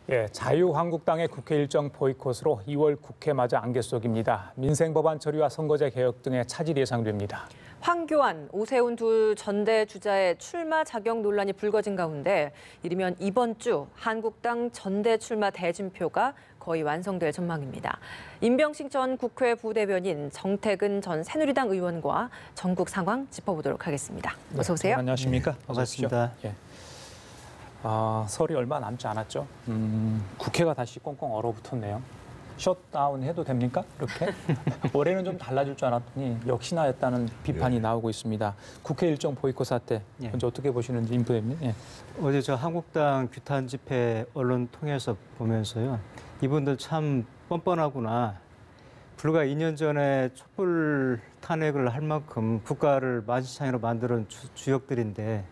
예, 자유한국당의 국회 일정 보이콧으로 2월 국회마저 안개 속입니다. 민생 법안 처리와 선거제 개혁 등의 차질 예상됩니다. 황교안, 오세훈 두 전대 주자의 출마 자격 논란이 불거진 가운데 이르면 이번 주 한국당 전대 출마 대진표가 거의 완성될 전망입니다. 임병식 전 국회 부대변인, 정태근 전 새누리당 의원과 전국 상황 짚어보도록 하겠습니다. 어서 오세요. 네, 안녕하십니까? 반갑습니다. 예. 설이 얼마 남지 않았죠. 국회가 다시 꽁꽁 얼어붙었네요. 셧다운 해도 됩니까? 이렇게? 올해는 좀 달라질 줄 알았더니 역시나였다는 비판이 나오고 있습니다. 국회 일정 보이콧 사태, 먼저 어떻게 보시는지 임 부대변인. 예. 어제 저 한국당 규탄 집회 언론 통해서 보면서요. 이분들 참 뻔뻔하구나. 불과 2년 전에 촛불 탄핵을 할 만큼 국가를 만신창이로 만드는 주역들인데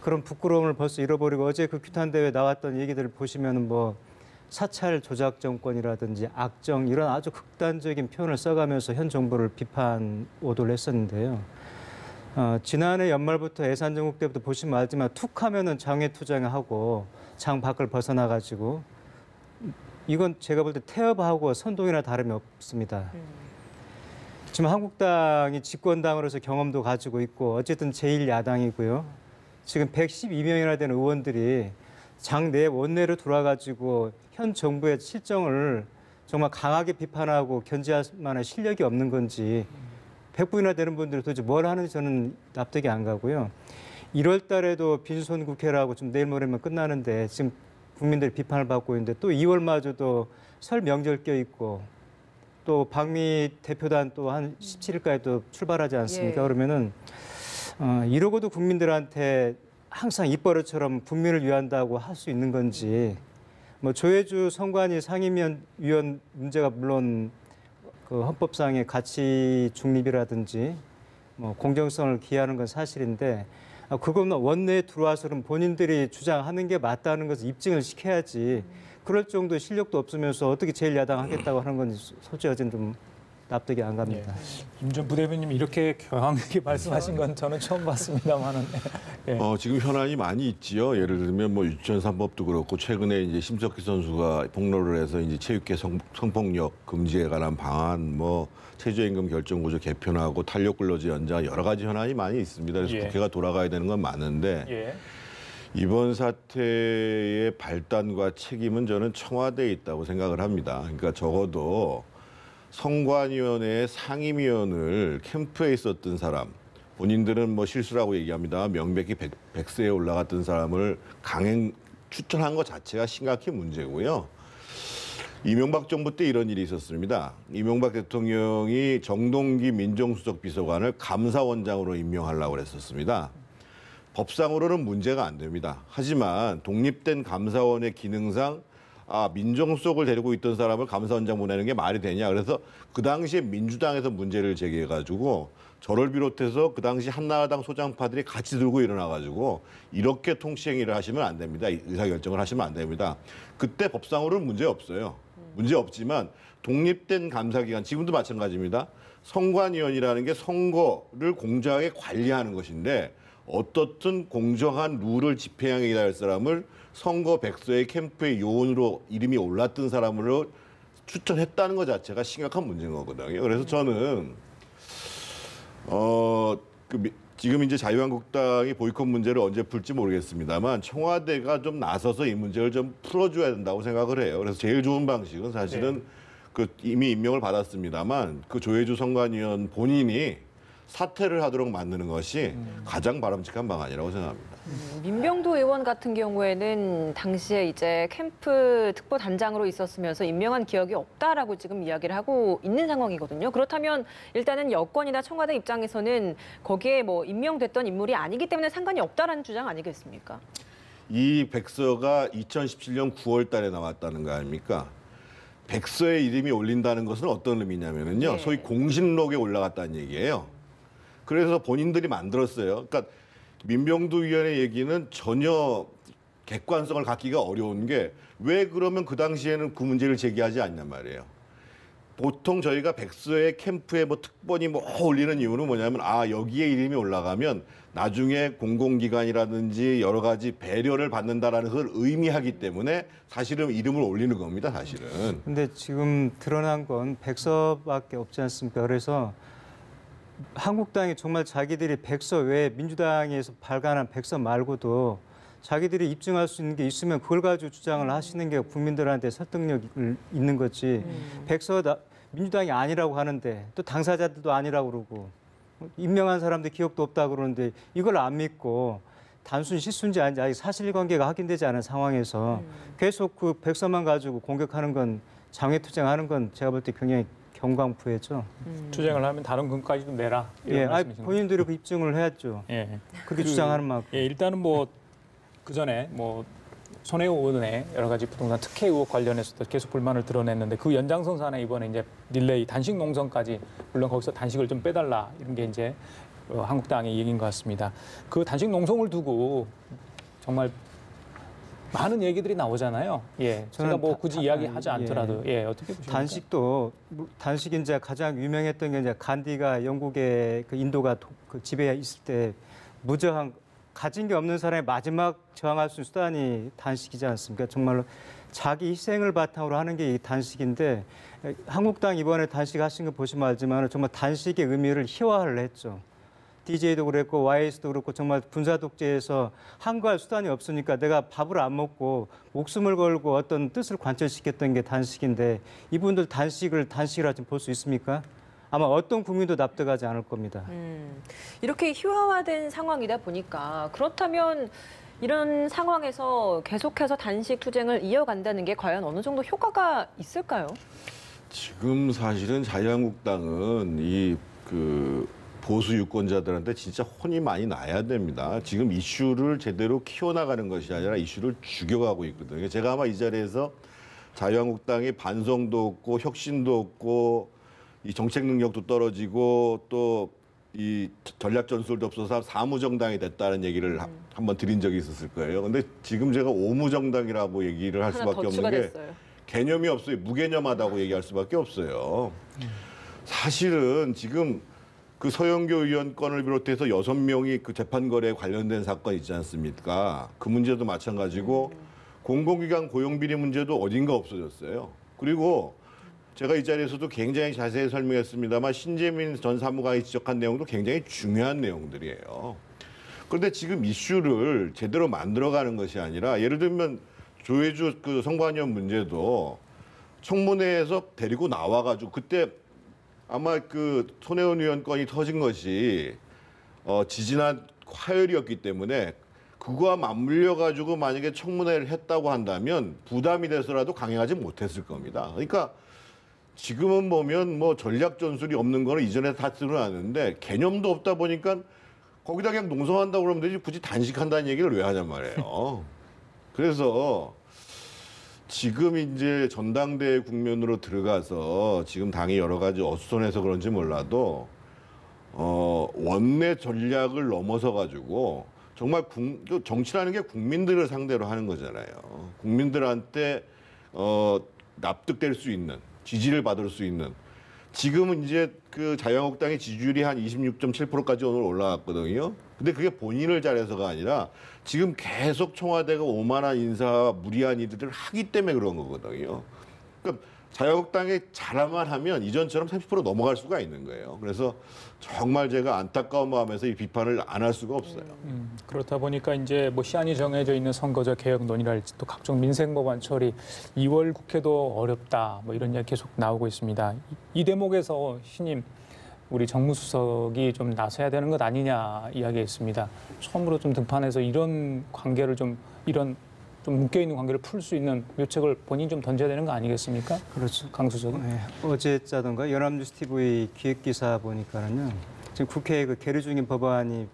그런 부끄러움을 벌써 잃어버리고 어제 그 규탄 대회 나왔던 얘기들을 보시면은 뭐 사찰 조작 정권이라든지 악정 이런 아주 극단적인 표현을 써가면서 현 정부를 비판 오도를 했었는데요. 지난해 연말부터 예산 정국 때부터 보시면 알지만 툭하면은 장외투쟁하고 장 밖을 벗어나가지고 이건 제가 볼 때 태업하고 선동이나 다름이 없습니다. 지금 한국당이 집권당으로서 경험도 가지고 있고 어쨌든 제1야당이고요. 지금 112명이나 되는 의원들이 장내 원내로 돌아가지고 현 정부의 실정을 정말 강하게 비판하고 견제할 만한 실력이 없는 건지 100분이나 되는 분들이 도대체 뭘 하는지 저는 납득이 안 가고요. 1월 달에도 빈손 국회라고 좀 내일 모레면 끝나는데 지금 국민들이 비판을 받고 있는데 또 2월마저도 설 명절 껴있고 또 박미 대표단 또 한 17일까지 또 출발하지 않습니까? 그러면은 이러고도 국민들한테 항상 입버릇처럼 국민을 위한다고 할 수 있는 건지 뭐 조혜주 선관위 상임위원 문제가 물론 그 헌법상의 가치 중립이라든지 뭐 공정성을 기하는 건 사실인데 그건 원내에 들어와서 그럼 본인들이 주장하는 게 맞다는 것을 입증을 시켜야지 그럴 정도의 실력도 없으면서 어떻게 제1야당 하겠다고 하는 건지 솔직히 어제는 좀 납득이 안 갑니다. 임 전 부대변인님 이렇게 경황있게 말씀하신 건 저는 처음 봤습니다만은. 예. 지금 현안이 많이 있지요. 예를 들면 뭐 유치원 3법도 그렇고 최근에 이제 심석희 선수가 폭로를 해서 이제 체육계 성폭력 금지에 관한 방안, 뭐 최저임금 결정구조 개편하고 탄력 근로제 연장 여러 가지 현안이 많이 있습니다. 그래서 국회가 돌아가야 되는 건 맞는데 이번 사태의 발단과 책임은 저는 청와대에 있다고 생각을 합니다. 그러니까 적어도 선관위원회의 상임위원을 캠프에 있었던 사람, 본인들은 뭐 실수라고 얘기합니다. 명백히 백세에 올라갔던 사람을 강행 추천한 것 자체가 심각히 문제고요. 이명박 정부 때 이런 일이 있었습니다. 이명박 대통령이 정동기 민정수석 비서관을 감사원장으로 임명하려고 했었습니다. 법상으로는 문제가 안 됩니다. 하지만 독립된 감사원의 기능상 민정수석을 데리고 있던 사람을 감사원장 보내는 게 말이 되냐. 그래서 그 당시에 민주당에서 문제를 제기해가지고 저를 비롯해서 그 당시 한나라당 소장파들이 같이 들고 일어나가지고 이렇게 통치행위를 하시면 안 됩니다. 의사결정을 하시면 안 됩니다. 그때 법상으로는 문제 없어요. 문제 없지만 독립된 감사기관, 지금도 마찬가지입니다. 선관위원이라는 게 선거를 공정하게 관리하는 것인데 어떻든 공정한 룰을 집행해야 할 사람을 선거 백서의 캠프의 요원으로 이름이 올랐던 사람으로 추천했다는 것 자체가 심각한 문제인 거거든요. 그래서 저는 지금 이제 자유한국당이 보이콧 문제를 언제 풀지 모르겠습니다만 청와대가 좀 나서서 이 문제를 좀 풀어줘야 된다고 생각을 해요. 그래서 제일 좋은 방식은 사실은 이미 임명을 받았습니다만 그 조혜주 선관위원 본인이 사퇴를 하도록 만드는 것이 가장 바람직한 방안이라고 생각합니다. 민병도 의원 같은 경우에는 당시에 이제 캠프 특보단장으로 있었으면서 임명한 기억이 없다라고 지금 이야기를 하고 있는 상황이거든요. 그렇다면 일단은 여권이나 청와대 입장에서는 거기에 뭐 임명됐던 인물이 아니기 때문에 상관이 없다라는 주장 아니겠습니까? 이 백서가 2017년 9월 달에 나왔다는 거 아닙니까? 백서에 이름이 올린다는 것은 어떤 의미냐면요. 소위 공신록에 올라갔다는 얘기예요. 그래서 본인들이 만들었어요. 그러니까 민병도 위원의 얘기는 전혀 객관성을 갖기가 어려운 게 왜 그러면 그 당시에는 그 문제를 제기하지 않냔 말이에요. 보통 저희가 백서의 캠프에 뭐 특본이 뭐 올리는 이유는 뭐냐면 여기에 이름이 올라가면 나중에 공공기관이라든지 여러 가지 배려를 받는다라는 걸 의미하기 때문에 사실은 이름을 올리는 겁니다, 사실은. 근데 지금 드러난 건 백서밖에 없지 않습니까? 그래서 한국당이 정말 자기들이 백서 외에 민주당에서 발간한 백서 말고도 자기들이 입증할 수 있는 게 있으면 그걸 가지고 주장을 하시는 게 국민들한테 설득력이 있는 거지. 민주당이 아니라고 하는데 또 당사자들도 아니라고 그러고 임명한 사람들 기억도 없다고 그러는데 이걸 안 믿고 단순 실수인지 아닌지 아직 사실관계가 확인되지 않은 상황에서 계속 그 백서만 가지고 공격하는 건 장외투쟁하는 건 제가 볼 때 굉장히 경광부회죠. 투쟁을 하면 다른 근거까지도 내라. 이런 예, 말씀이신 본인들이 그 입증을 해야죠. 예. 그렇게 주장하는 만큼. 예, 일단은 뭐 그 전에 뭐 손혜원 의원의 여러 가지 부동산 특혜 의혹 관련해서도 계속 불만을 드러냈는데 그 연장선상에 이번에 이제 릴레이 단식 농성까지 물론 거기서 단식을 좀 빼달라 이런 게 이제 한국당의 얘기인 것 같습니다. 그 단식 농성을 두고 정말 많은 얘기들이 나오잖아요. 예, 제가 뭐 굳이 이야기하지 않더라도 예, 어떻게 보십니까? 단식이 이제 가장 유명했던 게 이제 간디가 영국의 그 인도가 그 지배에 있을 때 무저항 가진 게 없는 사람이 마지막 저항할 수 있는 수단이 단식이지 않습니까? 정말로 자기 희생을 바탕으로 하는 게 이 단식인데 한국당 이번에 단식하신 거 보시면 알지만 정말 단식의 의미를 희화화를 했죠. DJ도 그랬고 YS도 그렇고 정말 군사 독재에서 항거할 수단이 없으니까 내가 밥을 안 먹고 목숨을 걸고 어떤 뜻을 관철시켰던 게 단식인데 이분들 단식이라 좀 볼 수 있습니까? 아마 어떤 국민도 납득하지 않을 겁니다. 이렇게 희화화된 상황이다 보니까 그렇다면 이런 상황에서 계속해서 단식 투쟁을 이어간다는 게 과연 어느 정도 효과가 있을까요? 지금 사실은 자유한국당은 이 그 보수 유권자들한테 진짜 혼이 많이 나야 됩니다. 지금 이슈를 제대로 키워나가는 것이 아니라 이슈를 죽여가고 있거든요. 제가 아마 이 자리에서 자유한국당이 반성도 없고 혁신도 없고 이 정책 능력도 떨어지고 또 이 전략 전술도 없어서 사무정당이 됐다는 얘기를 한번 드린 적이 있었을 거예요. 근데 지금 제가 오무정당이라고 얘기를 할 수밖에 없는 게 개념이 없어요. 무개념하다고 얘기할 수밖에 없어요. 사실은 지금 그 서영교 의원 건을 비롯해서 6명이 그 재판 거래에 관련된 사건 있지 않습니까? 그 문제도 마찬가지고 공공기관 고용비리 문제도 어딘가 없어졌어요. 그리고 제가 이 자리에서도 굉장히 자세히 설명했습니다만 신재민 전 사무관이 지적한 내용도 굉장히 중요한 내용들이에요. 그런데 지금 이슈를 제대로 만들어가는 것이 아니라 예를 들면 조혜주 그 선관위원 문제도 청문회에서 데리고 나와가지고 그때 아마 그 손혜원 의원 건이 터진 것이 지지난 화요일이었기 때문에 그거와 맞물려 가지고 만약에 청문회를 했다고 한다면 부담이 돼서라도 강행하지 못했을 겁니다. 그러니까 지금은 보면 뭐 전략 전술이 없는 거는 이전에 다 드러났는데 개념도 없다 보니까 거기다 그냥 농성한다고 그러면 되지 굳이 단식한다는 얘기를 왜 하냔 말이에요. 그래서 지금 이제 전당대회 국면으로 들어가서 지금 당이 여러 가지 어수선해서 그런지 몰라도 원내 전략을 넘어서 가지고 정말 정치라는 게 국민들을 상대로 하는 거잖아요. 국민들한테 납득될 수 있는 지지를 받을 수 있는 지금은 이제 그 자유한국당의 지지율이 한 26.7%까지 오늘 올라갔거든요. 근데 그게 본인을 잘해서가 아니라 지금 계속 청와대가 오만한 인사, 무리한 일들을 하기 때문에 그런 거거든요. 그러니까 자유한국당이 잘만 하면 이전처럼 30% 넘어갈 수가 있는 거예요. 그래서 정말 제가 안타까운 마음에서 이 비판을 안 할 수가 없어요. 그렇다 보니까 이제 뭐 시한이 정해져 있는 선거제 개혁 논의랄지 또 각종 민생 법안 처리 2월 국회도 어렵다 뭐 이런 이야기 계속 나오고 있습니다. 이 대목에서 신임 우리 정무수석이 좀 나서야 되는 것 아니냐 이야기했습니다. 처음으로 좀 등판해서 이런 관계를 좀 묶여 있는 관계를 풀 수 있는 묘책을 본인이 좀 던져야 되는 거 아니겠습니까? 그렇죠. 강 수석은. 네. 어제자던가 연합뉴스 TV 기획 기사 보니까는요. 지금 국회에 그 계류 중인 법안이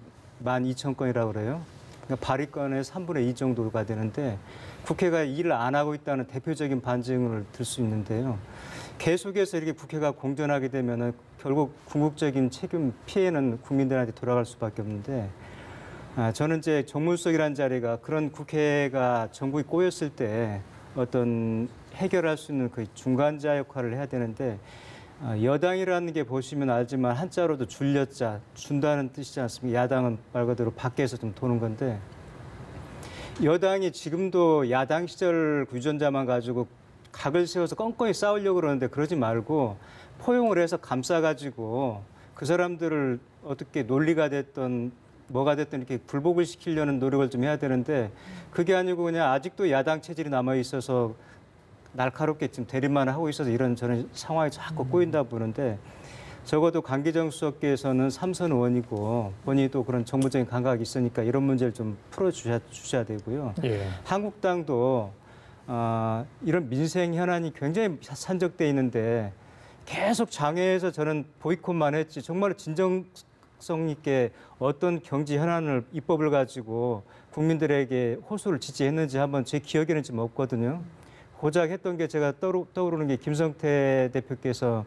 12,000건이라고 그래요. 그러니까 발의건의 3분의 2 정도가 되는데 국회가 일을 안 하고 있다는 대표적인 반증을 들 수 있는데요. 계속해서 이렇게 국회가 공전하게 되면은 결국 궁극적인 책임 피해는 국민들한테 돌아갈 수밖에 없는데 저는 이제 정무수석이라는 자리가 그런 국회가 전국이 꼬였을 때 어떤 해결할 수 있는 그 중간자 역할을 해야 되는데 여당이라는 게 보시면 알지만 한자로도 줄여자, 준다는 뜻이지 않습니까? 야당은 말 그대로 밖에서 좀 도는 건데 여당이 지금도 야당 시절 유전자만 가지고 각을 세워서 껌껌이 싸우려고 그러는데 그러지 말고 포용을 해서 감싸가지고 그 사람들을 어떻게 논리가 됐던 뭐가 됐든 이렇게 굴복을 시키려는 노력을 좀 해야 되는데 그게 아니고 그냥 아직도 야당 체질이 남아 있어서 날카롭게 지금 대립만 하고 있어서 이런 저는 상황이 자꾸 꼬인다 보는데 적어도 강기정 수석께서는 삼선 의원이고 본인이 또 그런 정무적인 감각이 있으니까 이런 문제를 좀 풀어주셔야 되고요. 예. 한국당도 이런 민생 현안이 굉장히 산적돼 있는데 계속 장외에서 저는 보이콧만 했지 정말 진정성 있게 어떤 경제 현안을 입법을 가지고 국민들에게 호소를 지지했는지 한번 제 기억에는 지금 없거든요. 고작 했던 게 제가 떠오르는 게 김성태 대표께서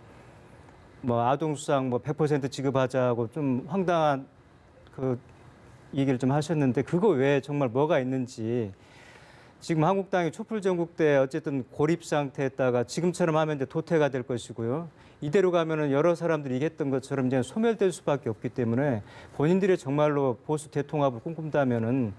뭐 아동수당 뭐 100% 지급하자고 좀 황당한 그 얘기를 좀 하셨는데 그거 외에 정말 뭐가 있는지 지금 한국당이 촛불 전국 때 어쨌든 고립 상태에다가 지금처럼 하면 이제 도태가 될 것이고요. 이대로 가면은 여러 사람들이 얘기했던 것처럼 이제 소멸될 수밖에 없기 때문에 본인들이 정말로 보수 대통합을 꿈꾼다면은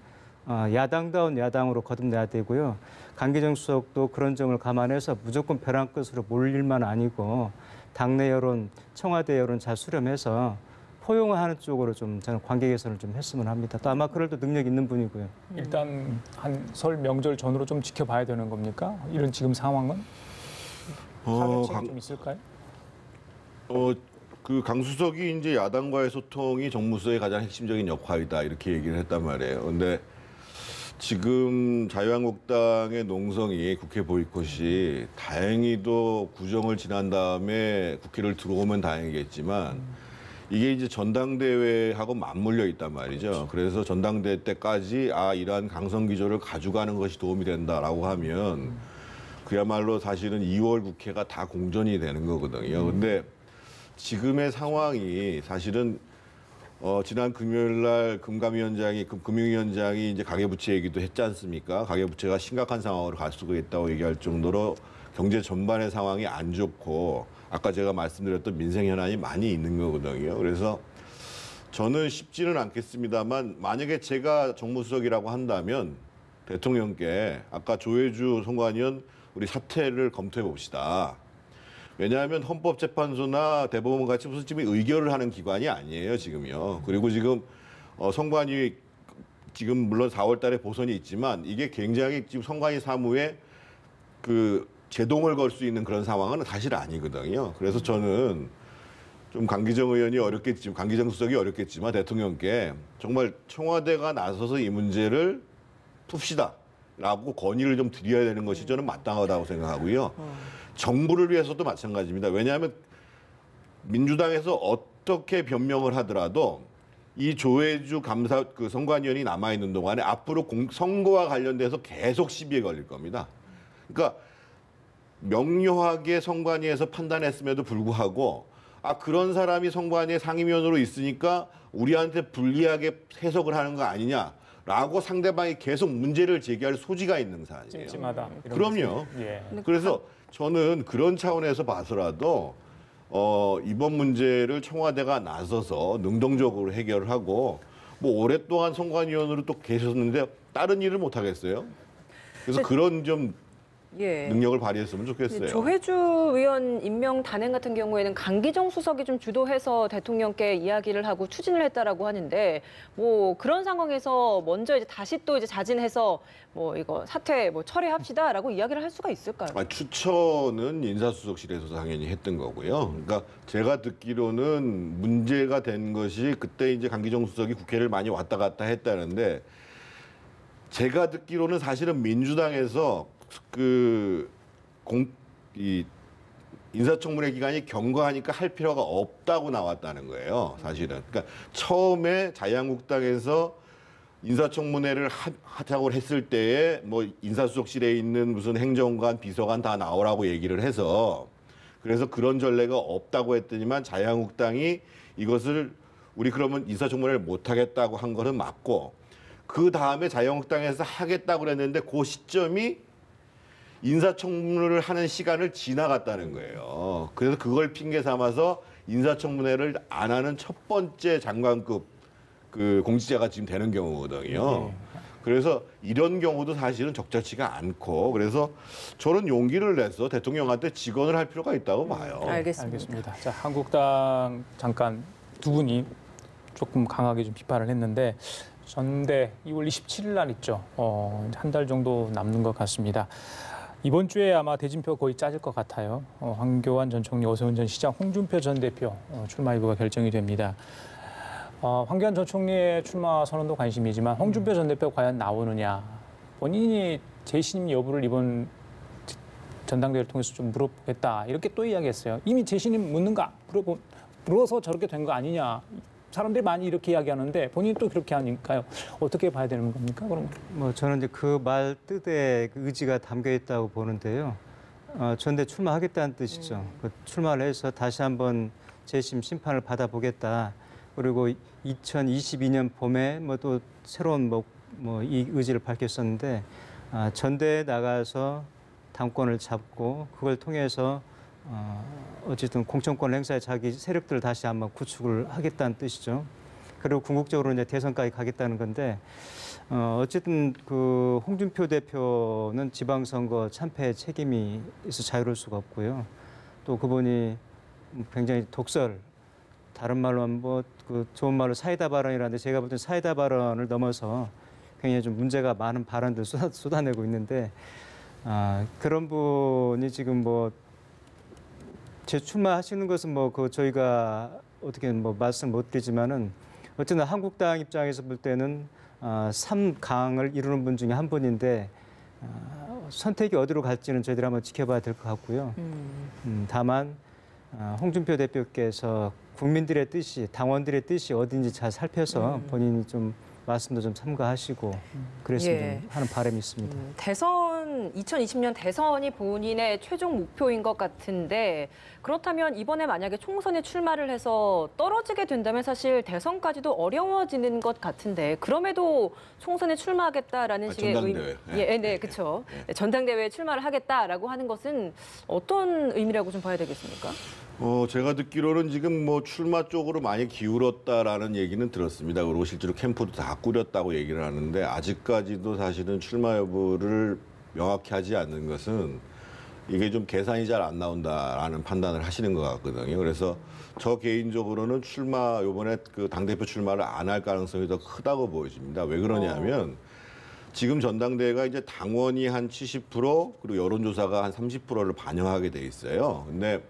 야당다운 야당으로 거듭내야 되고요. 강기정 수석도 그런 점을 감안해서 무조건 벼랑 끝으로 몰릴 일만 아니고 당내 여론, 청와대 여론 잘 수렴해서 포용하는 쪽으로 좀 저는 관계 개선을 좀 했으면 합니다. 또 아마 그럴 또 능력 있는 분이고요. 일단 한 설 명절 전으로 좀 지켜봐야 되는 겁니까? 이런 지금 상황은 타격책이 좀 있을까요? 그 강수석이 이제 야당과의 소통이 정무수의 가장 핵심적인 역할이다 이렇게 얘기를 했단 말이에요. 근데 지금 자유한국당의 농성이 국회 보이콧이 다행히도 구정을 지난 다음에 국회를 들어오면 다행이겠지만 이게 이제 전당대회하고 맞물려 있단 말이죠. 그래서 전당대회 때까지 이러한 강성 기조를 가져가는 것이 도움이 된다라고 하면 그야말로 사실은 2월 국회가 다 공전이 되는 거거든요. 근데 지금의 상황이 사실은 지난 금요일 날 금융위원장이 이제 가계부채 얘기도 했지 않습니까? 가계부채가 심각한 상황으로 갈 수가 있다고 얘기할 정도로 경제 전반의 상황이 안 좋고 아까 제가 말씀드렸던 민생 현안이 많이 있는 거거든요. 그래서 저는 쉽지는 않겠습니다만 만약에 제가 정무수석이라고 한다면 대통령께 아까 조혜주 선관위원 우리 사퇴를 검토해 봅시다. 왜냐하면 헌법재판소나 대법원 같이 무슨 지금 의결을 하는 기관이 아니에요, 지금요. 그리고 지금 선관위 지금 물론 4월 달에 보선이 있지만 이게 굉장히 지금 선관위 사무에 그 제동을 걸 수 있는 그런 상황은 사실 아니거든요. 그래서 저는 좀 강기정 의원이 어렵겠지만, 강기정 수석이 어렵겠지만 대통령께 정말 청와대가 나서서 이 문제를 풉시다라고 건의를 좀 드려야 되는 것이 저는 마땅하다고 생각하고요. 정부를 위해서도 마찬가지입니다. 왜냐하면 민주당에서 어떻게 변명을 하더라도 이 조혜주 선관위원이 남아 있는 동안에 앞으로 선거와 관련돼서 계속 시비에 걸릴 겁니다. 그러니까 명료하게 선관위에서 판단했음에도 불구하고 그런 사람이 선관위의 상임위원으로 있으니까 우리한테 불리하게 해석을 하는 거 아니냐라고 상대방이 계속 문제를 제기할 소지가 있는 사안이에요. 찜찜하다. 이런 그럼요. 예. 그래서 저는 그런 차원에서 봐서라도 이번 문제를 청와대가 나서서 능동적으로 해결을 하고 뭐 오랫동안 선관위원으로 또 계셨는데 다른 일을 못 하겠어요. 그래서 그런 좀 능력을 발휘했으면 좋겠어요. 조혜주 의원 임명 단행 같은 경우에는 강기정 수석이 좀 주도해서 대통령께 이야기를 하고 추진을 했다라고 하는데 뭐 그런 상황에서 먼저 이제 다시 또 이제 자진해서 뭐 이거 사퇴 뭐 철회합시다라고 이야기를 할 수가 있을까요? 추천은 인사수석실에서 당연히 했던 거고요. 그러니까 제가 듣기로는 문제가 된 것이 그때 이제 강기정 수석이 국회를 많이 왔다 갔다 했다는데 제가 듣기로는 사실은 민주당에서 이 인사청문회 기간이 경과하니까 할 필요가 없다고 나왔다는 거예요, 사실은. 그러니까 처음에 자유한국당에서 인사청문회를 하자고 했을 때에 뭐 인사수석실에 있는 무슨 행정관, 비서관 다 나오라고 얘기를 해서 그래서 그런 전례가 없다고 했더니만 자유한국당이 이것을 우리 그러면 인사청문회를 못 하겠다고 한 거는 맞고 그 다음에 자유한국당에서 하겠다고 그랬는데 그 시점이 인사청문회를 하는 시간을 지나갔다는 거예요. 그래서 그걸 핑계 삼아서 인사청문회를 안 하는 첫 번째 장관급 그 공직자가 지금 되는 경우거든요. 그래서 이런 경우도 사실은 적절치가 않고 그래서 저는 용기를 내서 대통령한테 직언을 할 필요가 있다고 봐요. 알겠습니다. 자, 한국당 잠깐 두 분이 조금 강하게 좀 비판을 했는데 전대 2월 27일 날 있죠. 한 달 정도 남는 것 같습니다. 이번 주에 아마 대진표 거의 짜질 것 같아요. 황교안 전 총리, 오세훈 전 시장, 홍준표 전 대표 출마 여부가 결정이 됩니다. 황교안 전 총리의 출마 선언도 관심이지만 홍준표 전 대표 과연 나오느냐. 본인이 재신임 여부를 이번 전당대회를 통해서 좀 물어보겠다. 이렇게 또 이야기했어요. 이미 재신임 묻는가? 물어서 저렇게 된 거 아니냐. 사람들이 많이 이렇게 이야기하는데 본인이 또 그렇게 하니까요. 어떻게 봐야 되는 겁니까? 그럼 뭐 저는 이제 그 말 뜻에 그 의지가 담겨 있다고 보는데요. 전대 출마하겠다는 뜻이죠. 그 출마를 해서 다시 한번 재심 심판을 받아보겠다. 그리고 2022년 봄에 뭐 또 새로운 뭐 이 의지를 밝혔었는데 전대에 나가서 당권을 잡고 그걸 통해서 어쨌든 공천권 행사에 자기 세력들을 다시 한번 구축을 하겠다는 뜻이죠. 그리고 궁극적으로 이제 대선까지 가겠다는 건데 어쨌든 그 홍준표 대표는 지방선거 참패 책임이 있어 자유로울 수가 없고요. 또 그분이 굉장히 독설, 다른 말로 뭐 그 좋은 말로 사이다 발언이라는데 제가 볼 때 사이다 발언을 넘어서 굉장히 좀 문제가 많은 발언들 쏟아내고 있는데 그런 분이 지금 뭐 재출마하시는 것은 뭐 그 저희가 어떻게 뭐 말씀 못 드리지만은 어쨌든 한국당 입장에서 볼 때는 3강을 이루는 분 중에 한 분인데 선택이 어디로 갈지는 저희들이 한번 지켜봐야 될 것 같고요. 다만 홍준표 대표께서 국민들의 뜻이 당원들의 뜻이 어딘지 잘 살펴서 본인이 좀 말씀도 좀 삼가하시고 그랬으면 좀 하는 바람이 있습니다. 2020년 대선이 본인의 최종 목표인 것 같은데 그렇다면 이번에 만약에 총선에 출마를 해서 떨어지게 된다면 사실 대선까지도 어려워지는 것 같은데 그럼에도 총선에 출마하겠다라는 식의 전당대회. 네, 그렇죠. 전당대회에 출마를 하겠다라고 하는 것은 어떤 의미라고 좀 봐야 되겠습니까? 제가 듣기로는 지금 뭐 출마 쪽으로 많이 기울었다라는 얘기는 들었습니다. 그리고 실제로 캠프도 다 꾸렸다고 얘기를 하는데 아직까지도 사실은 출마 여부를 명확히 하지 않는 것은 이게 좀 계산이 잘 안 나온다라는 판단을 하시는 것 같거든요. 그래서 저 개인적으로는 요번에 그 당대표 출마를 안 할 가능성이 더 크다고 보여집니다. 왜 그러냐면 지금 전당대회가 이제 당원이 한 70% 그리고 여론조사가 한 30%를 반영하게 돼 있어요. 근데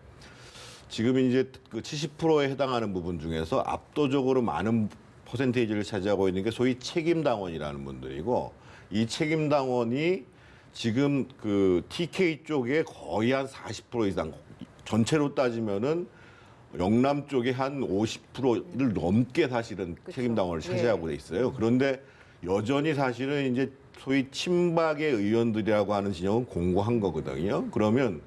지금 이제 그 70%에 해당하는 부분 중에서 압도적으로 많은 퍼센테이지를 차지하고 있는 게 소위 책임당원이라는 분들이고 이 책임당원이 지금 그 TK 쪽에 거의 한 40% 이상 전체로 따지면은 영남 쪽에 한 50%를 넘게 사실은 그쵸. 책임당원을 차지하고 돼 있어요. 그런데 여전히 사실은 이제 소위 친박의 의원들이라고 하는 진영은 공고한 거거든요. 그러면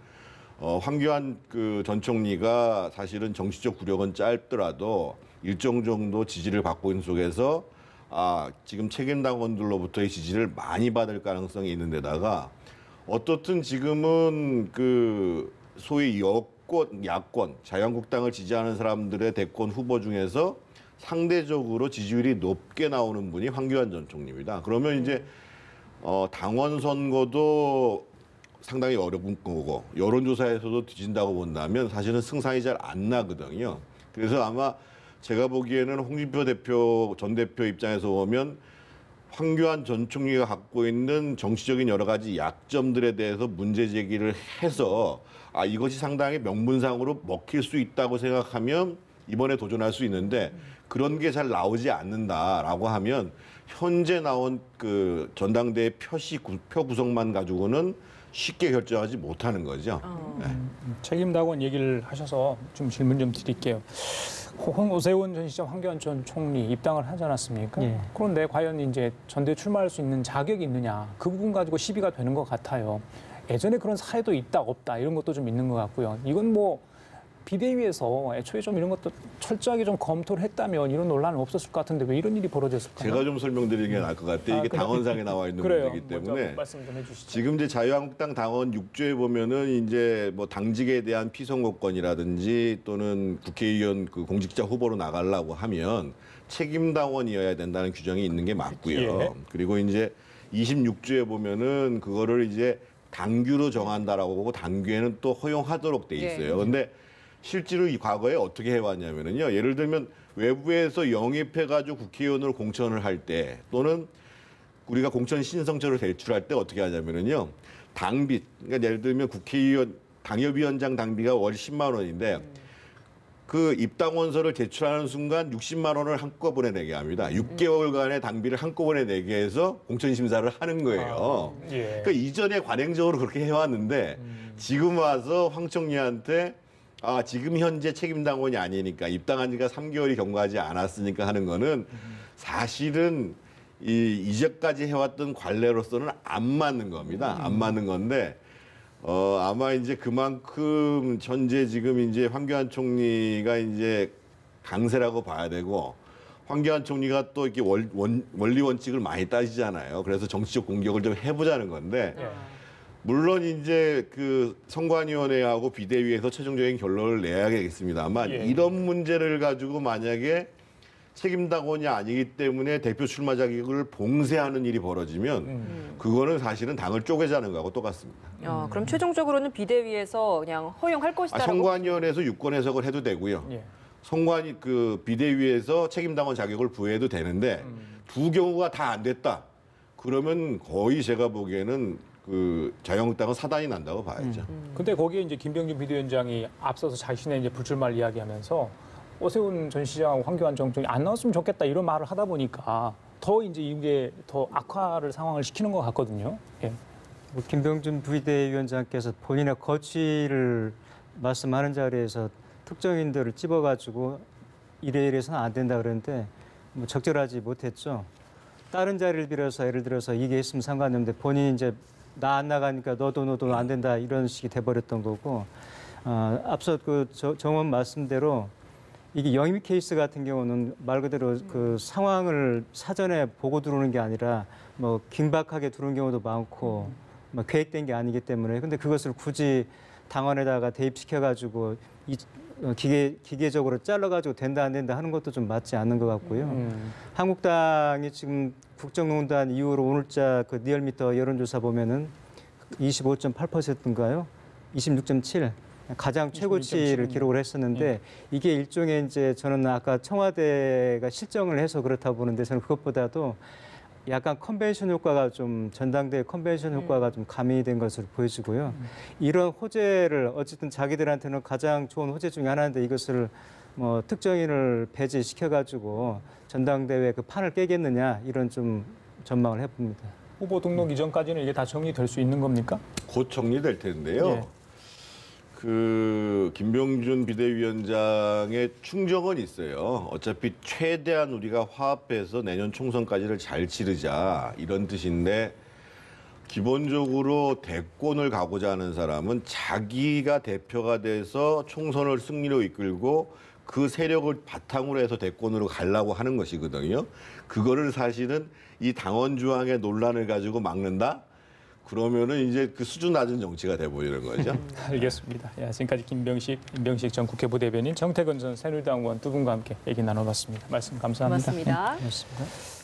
황교안 그 전 총리가 사실은 정치적 구력은 짧더라도 일정 정도 지지를 받고 있는 속에서 지금 책임당원들로부터의 지지를 많이 받을 가능성이 있는 데다가 어떻든 지금은 그 소위 야권, 자유한국당을 지지하는 사람들의 대권 후보 중에서 상대적으로 지지율이 높게 나오는 분이 황교안 전 총리입니다. 그러면 이제 당원 선거도 상당히 어려운 거고 여론조사에서도 뒤진다고 본다면 사실은 승산이 잘 안 나거든요. 그래서 아마 제가 보기에는 홍준표 전 대표 입장에서 보면 황교안 전 총리가 갖고 있는 정치적인 여러 가지 약점들에 대해서 문제 제기를 해서 이것이 상당히 명분상으로 먹힐 수 있다고 생각하면 이번에 도전할 수 있는데 그런 게 잘 나오지 않는다라고 하면 현재 나온 그 전당대회 표 구성만 가지고는 쉽게 결정하지 못하는 거죠. 네. 책임당원 얘기를 하셔서 좀 질문 좀 드릴게요. 오세훈 전 시장, 황교안 전 총리 입당을 하지 않았습니까? 예. 그런데 과연 이제 전대 출마할 수 있는 자격이 있느냐 그 부분 가지고 시비가 되는 것 같아요. 예전에 그런 사례도 있다 없다 이런 것도 좀 있는 것 같고요. 이건 뭐 비대위에서 애초에 좀 이런 것도 철저하게 좀 검토를 했다면 이런 논란은 없었을 것 같은데 왜 이런 일이 벌어졌을까요? 제가 좀 설명드리는 게 나을 것 같아요. 이게 그래요? 당원상에 나와 있는 그래요. 문제이기 먼저 때문에 말씀 좀 해주시죠. 지금 이제 자유한국당 당원 6조에 보면은 이제 뭐 당직에 대한 피선거권이라든지 또는 국회의원 그 공직자 후보로 나가려고 하면 책임 당원이어야 된다는 규정이 있는 게 맞고요. 예. 그리고 이제 26조에 보면은 그거를 이제 당규로 정한다라고 보고 당규에는 또 허용하도록 돼 있어요. 근데 실제로 이 과거에 어떻게 해왔냐면은요. 예를 들면 외부에서 영입해가지고 국회의원으로 공천을 할 때 또는 우리가 공천 신청서를 제출할 때 어떻게 하냐면은요. 당비, 그러니까 예를 들면 국회의원 당협위원장 당비가 월 10만 원인데 그 입당원서를 제출하는 순간 60만 원을 한꺼번에 내게 합니다. 6개월간의 당비를 한꺼번에 내게 해서 공천 심사를 하는 거예요. 예. 그러니까 이전에 관행적으로 그렇게 해왔는데 지금 와서 황 총리한테 지금 현재 책임당원이 아니니까 입당한 지가 3개월이 경과하지 않았으니까 하는 거는 사실은 이제까지 해왔던 관례로서는 안 맞는 겁니다. 안 맞는 건데 아마 이제 그만큼 현재 지금 이제 황교안 총리가 이제 강세라고 봐야 되고 황교안 총리가 또 이렇게 원리 원칙을 많이 따지잖아요. 그래서 정치적 공격을 좀 해보자는 건데 물론 이제 그 선관위원회하고 비대위에서 최종적인 결론을 내야겠습니다만 이런 문제를 가지고 만약에 책임당원이 아니기 때문에 대표 출마 자격을 봉쇄하는 일이 벌어지면 그거는 사실은 당을 쪼개자는 거하고 똑같습니다. 그럼 최종적으로는 비대위에서 그냥 허용할 것이다라고. 선관위원회에서 유권 해석을 해도 되고요. 선관위 그 비대위에서 책임당원 자격을 부여해도 되는데 두 경우가 다 안 됐다. 그러면 거의 제가 보기에는 그 자유한국당은 사단이 난다고 봐야죠. 근데 거기에 이제 김병준 비대위원장이 앞서서 자신의 이제 불출마를 이야기하면서 오세훈 전 시장하고 황교안 전 총리 안 나왔으면 좋겠다 이런 말을 하다 보니까 더 이제 이게 더 악화를 상황을 시키는 것 같거든요. 예. 뭐 김병준 비대위원장께서 본인의 거취를 말씀하는 자리에서 특정인들을 찝어가지고 이래서는 안 된다 그러는데 뭐 적절하지 못했죠. 다른 자리를 빌어서 예를 들어서 이게 있으면 상관없는데 본인이 이제 나 안 나가니까 너도 안 된다 이런 식이 돼버렸던 거고 앞서 그 정원 말씀대로 이게 영입 케이스 같은 경우는 말 그대로 그 상황을 사전에 보고 들어오는 게 아니라 뭐 긴박하게 들어온 경우도 많고 뭐 계획된 게 아니기 때문에 근데 그것을 굳이 당원에다가 대입시켜가지고 기계적으로 잘라가지고 된다 안 된다 하는 것도 좀 맞지 않는 것 같고요. 한국당이 지금 국정농단 이후로 오늘자 그 리얼미터 여론조사 보면은 25.8%인가요? 26.7. 가장 최고치를 기록을 했었는데 이게 일종의 이제 저는 아까 청와대가 실정을 해서 그렇다 보는데 저는 그것보다도 약간 컨벤션 효과가 좀 전당대회 컨벤션 효과가 좀 가미된 것으로 보여지고요. 이런 호재를 어쨌든 자기들한테는 가장 좋은 호재 중에 하나인데 이것을 뭐 특정인을 배제시켜 가지고 전당대회 그 판을 깨겠느냐 이런 좀 전망을 해봅니다. 후보 등록 이전까지는 이게 다 정리될 수 있는 겁니까? 곧 정리될 텐데요. 예. 그 김병준 비대위원장의 충정은 있어요. 어차피 최대한 우리가 화합해서 내년 총선까지를 잘 치르자 이런 뜻인데 기본적으로 대권을 가고자 하는 사람은 자기가 대표가 돼서 총선을 승리로 이끌고 그 세력을 바탕으로 해서 대권으로 가려고 하는 것이거든요. 그거를 사실은 이 당원 조항의 논란을 가지고 막는다? 그러면은 이제 그 수준 낮은 정치가 돼버리는 거죠. 알겠습니다. 야, 지금까지 김병식 전 국회부 대변인, 정태근 전 새누리당 의원 두 분과 함께 얘기 나눠봤습니다. 말씀 감사합니다. 고맙습니다. 고맙습니다.